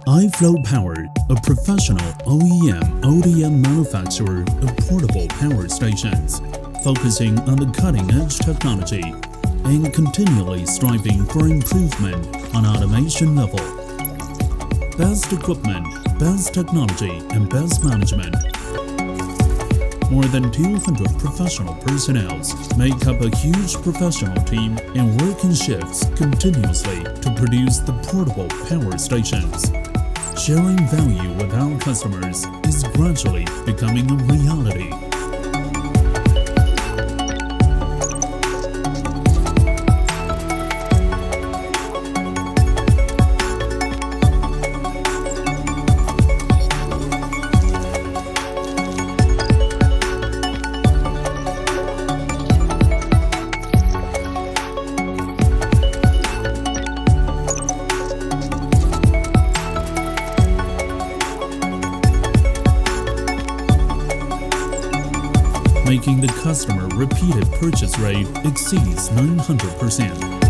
iFlowpower, a professional OEM/ODM manufacturer of portable power stations, focusing on the cutting-edge technology and continually striving for improvement on automation level. Best equipment, best technology, and best management. More than 200 professional personnel make up a huge professional team and work in shifts continuously to produce the portable power stations. Sharing value with our customers is gradually becoming a reality. Making the customer repeated purchase rate exceeds 900%.